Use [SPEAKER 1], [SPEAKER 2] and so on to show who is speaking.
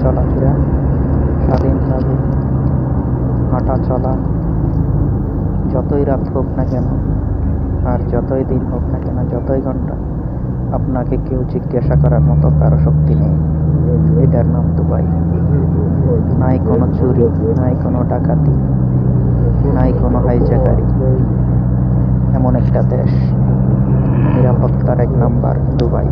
[SPEAKER 1] চলাফেরা, স্বাধীনভাবে হাঁটা চলা, যতই রাত হোক না কেন আর যতই দিন হোক না কেন, যতই ঘন্টা, আপনাকে কেউ জিজ্ঞাসা করার মতো কারো শক্তি নেই। এটার নাম দুবাই। নাই কোনো চুরি, নাই কোনো ডাকাতি, নাই কোনো হাইজাকারি। এমন একটা দেশ, নিরাপত্তার 1 নাম্বার দুবাই।